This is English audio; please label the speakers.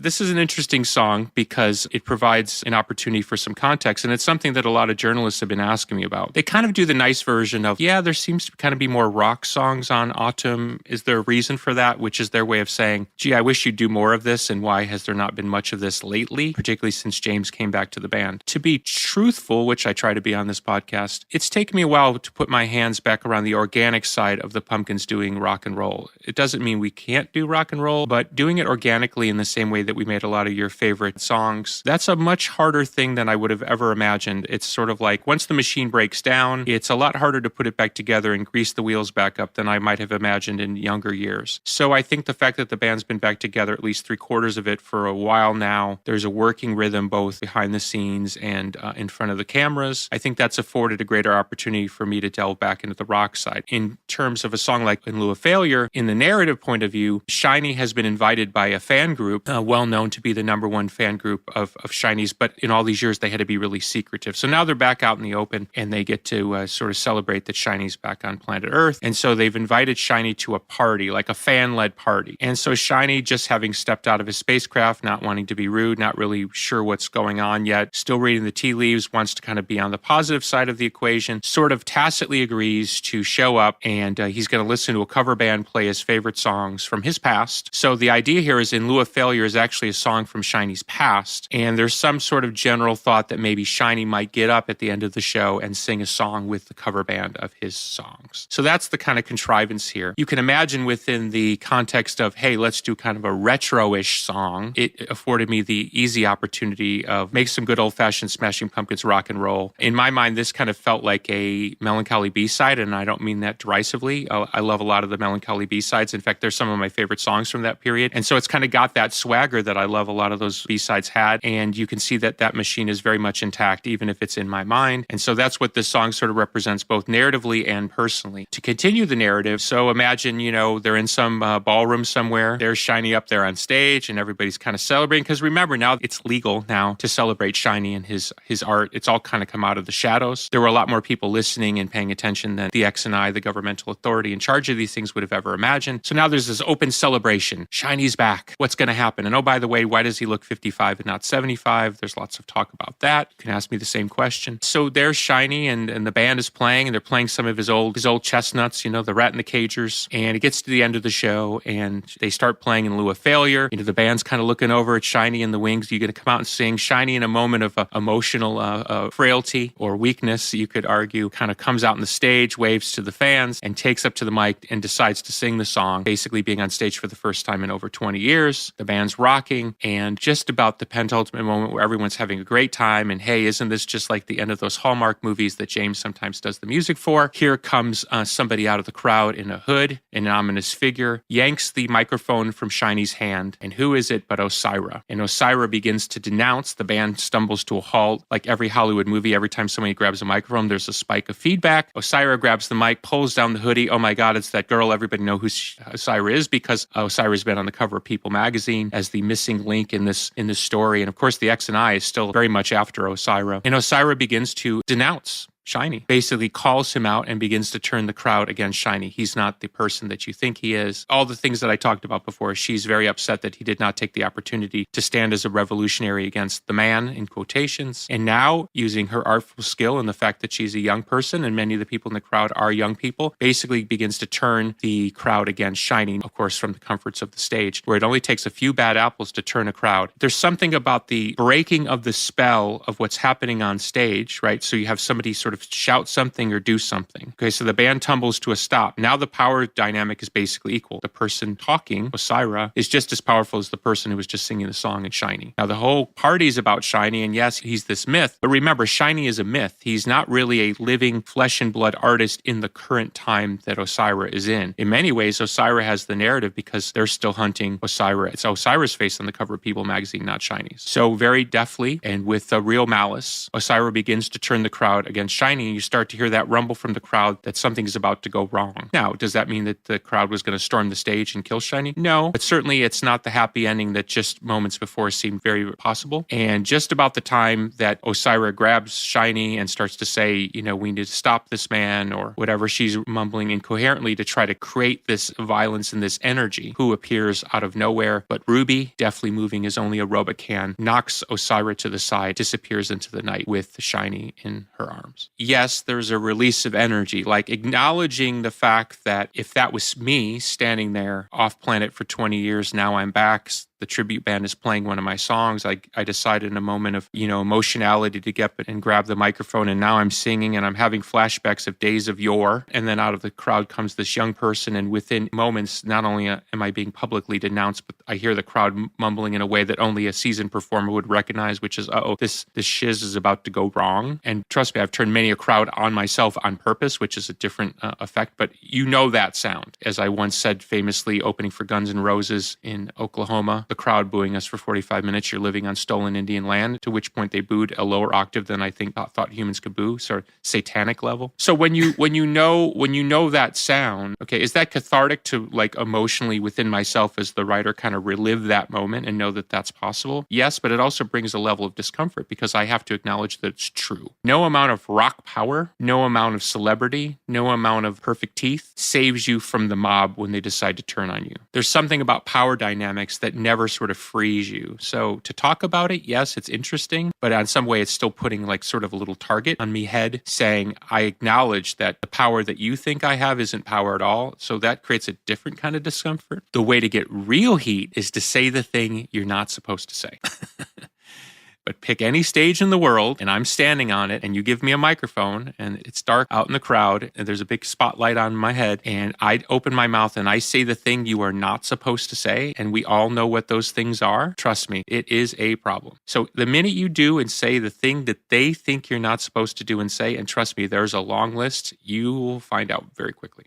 Speaker 1: This is an interesting song because it provides an opportunity for some context, and it's something that a lot of journalists have been asking me about. They kind of do the nice version of, yeah, there seems to kind of be more rock songs on Atum. Is there a reason for that? Which is their way of saying, gee, I wish you'd do more of this, and why has there not been much of this lately, particularly since James came back to the band? To be truthful, which I try to be on this podcast, it's taken me a while to put my hands back around the organic side of the Pumpkins doing rock and roll. It doesn't mean we can't do rock and roll, but doing it organically in the same way that we made a lot of your favorite songs, that's a much harder thing than I would have ever imagined. It's sort of like once the machine breaks down, it's a lot harder to put it back together and grease the wheels back up than I might have imagined in younger years. So I think the fact that the band's been back together at least 3/4 of it for a while now, there's a working rhythm both behind the scenes and in front of the cameras. I think that's afforded a greater opportunity for me to delve back into the rock side. In terms of a song like In Lieu of Failure, in the narrative point of view, Shiny has been invited by a fan group, well known to be the #1 fan group of Shiny's, but in all these years they had to be really secretive. So now they're back out in the open and they get to sort of celebrate that Shiny's back on planet Earth. And so they've invited Shiny to a party, like a fan-led party. And so Shiny, just having stepped out of his spacecraft, not wanting to be rude, not really sure what's going on yet, still reading the tea leaves, wants to kind of be on the positive side of the equation, sort of tacitly agrees to show up, and he's going to listen to a cover band play his favorite songs from his past. So the idea here is In Lieu of Failure is actually a song from Shiny's past, and there's some sort of general thought that maybe Shiny might get up at the end of the show and sing a song with the cover band of his songs. So that's the kind of contrivance here. You can imagine within the context of, hey, let's do kind of a retro-ish song, it afforded me the easy opportunity of make some good old-fashioned Smashing Pumpkins rock and roll. In my mind, this kind of felt like a melancholy B-side, and I don't mean that derisively. I love a lot of the melancholy B-sides. In fact, they're some of my favorite songs from that period. And so it's kind of got that swagger that I love a lot of those B-sides had. And you can see that that machine is very much intact, even if it's in my mind. And so that's what this song sort of represents, both narratively and personally. To continue the narrative, so imagine, they're in some ballroom somewhere. There's Shiny up there on stage, and everybody's kind of celebrating. Because remember, now it's legal now to celebrate Shiny and his art. It's all kind of come out of the shadows. There were a lot more people listening and paying attention than the X&I, the governmental authority in charge of these things, would have ever imagined. So now there's this open celebration. Shiny's back. What's going to happen? And oh, by the way, why does he look 55 and not 75? There's lots of talk about that. You can ask me the same question. So there's Shiny, and the band is playing, and they're playing some of his old chestnuts, the Rat and the Cagers. And it gets to the end of the show, and they start playing In Lieu of Failure. The band's kind of looking over at Shiny in the wings. You're going to come out and sing. Shiny, in a moment of emotional frailty or weakness, you could argue, kind of comes out on the stage, waves to the fans, and takes up to the mic and decides to sing the song, basically being on stage for the first time in over 20 years. The band's rocking, and just about the penultimate moment where everyone's having a great time, and hey, isn't this just like the end of those Hallmark movies that James sometimes does the music for? Here comes somebody out of the crowd in a hood, an ominous figure, yanks the microphone from Shiny's hand, and who is it but Osira? And Osira begins to denounce. The band stumbles to a halt. Like every Hollywood movie, every time somebody grabs a microphone, there's a spike of feedback. Osira grabs the mic, pulls down the hoodie. Oh my God, it's that girl. Everybody knows who Osira is because Osira's been on the cover of People magazine as the missing link in this story. And of course, the X&I is still very much after Osira. And Osira begins to denounce Shiny, basically calls him out and begins to turn the crowd against Shiny. He's not the person that you think he is. All the things that I talked about before, she's very upset that he did not take the opportunity to stand as a revolutionary against the man, in quotations. And now, using her artful skill and the fact that she's a young person, and many of the people in the crowd are young people, basically begins to turn the crowd against Shiny, of course, from the comforts of the stage, where it only takes a few bad apples to turn a crowd. There's something about the breaking of the spell of what's happening on stage, right? So you have somebody sort of shout something or do something. Okay, so the band tumbles to a stop. Now the power dynamic is basically equal. The person talking, Osira, is just as powerful as the person who was just singing the song in Shiny. Now the whole party is about Shiny, and yes, he's this myth, but remember, Shiny is a myth. He's not really a living flesh and blood artist in the current time that Osira is in. In many ways, Osira has the narrative because they're still hunting Osira. It's Osira's face on the cover of People magazine, not Shiny's. So very deftly and with a real malice, Osira begins to turn the crowd against Shiny. Shining, you start to hear that rumble from the crowd that something is about to go wrong. Now, does that mean that the crowd was going to storm the stage and kill Shiny? No, but certainly it's not the happy ending that just moments before seemed very possible. And just about the time that Osira grabs Shiny and starts to say, we need to stop this man or whatever, she's mumbling incoherently to try to create this violence and this energy, who appears out of nowhere. But Ruby, deftly moving as only a robot can, knocks Osira to the side, disappears into the night with Shiny in her arms. Yes, there's a release of energy, like acknowledging the fact that if that was me standing there off planet for 20 years, now I'm back, the tribute band is playing one of my songs. I decided in a moment of, emotionality to get up and grab the microphone, and now I'm singing and I'm having flashbacks of days of yore. And then out of the crowd comes this young person, and within moments, not only am I being publicly denounced, but I hear the crowd mumbling in a way that only a seasoned performer would recognize, which is, this shiz is about to go wrong. And trust me, I've turned many a crowd on myself on purpose, which is a different effect, but that sound. As I once said famously, opening for Guns N' Roses in Oklahoma, the crowd booing us for 45 minutes, you're living on stolen Indian land, to which point they booed a lower octave than I think thought humans could boo, sort of satanic level. So when you know that sound, okay, is that cathartic to emotionally within myself as the writer kind of relive that moment and know that that's possible? Yes, but it also brings a level of discomfort because I have to acknowledge that it's true. No amount of rock power, no amount of celebrity, no amount of perfect teeth saves you from the mob when they decide to turn on you. There's something about power dynamics that never sort of frees you. So to talk about it, yes, it's interesting, but in some way it's still putting sort of a little target on me head saying, I acknowledge that the power that you think I have isn't power at all. So that creates a different kind of discomfort. The way to get real heat is to say the thing you're not supposed to say. But pick any stage in the world, and I'm standing on it, and you give me a microphone, and it's dark out in the crowd, and there's a big spotlight on my head, and I open my mouth and I say the thing you are not supposed to say, and we all know what those things are. Trust me, it is a problem. So the minute you do and say the thing that they think you're not supposed to do and say, and trust me, there's a long list, you will find out very quickly.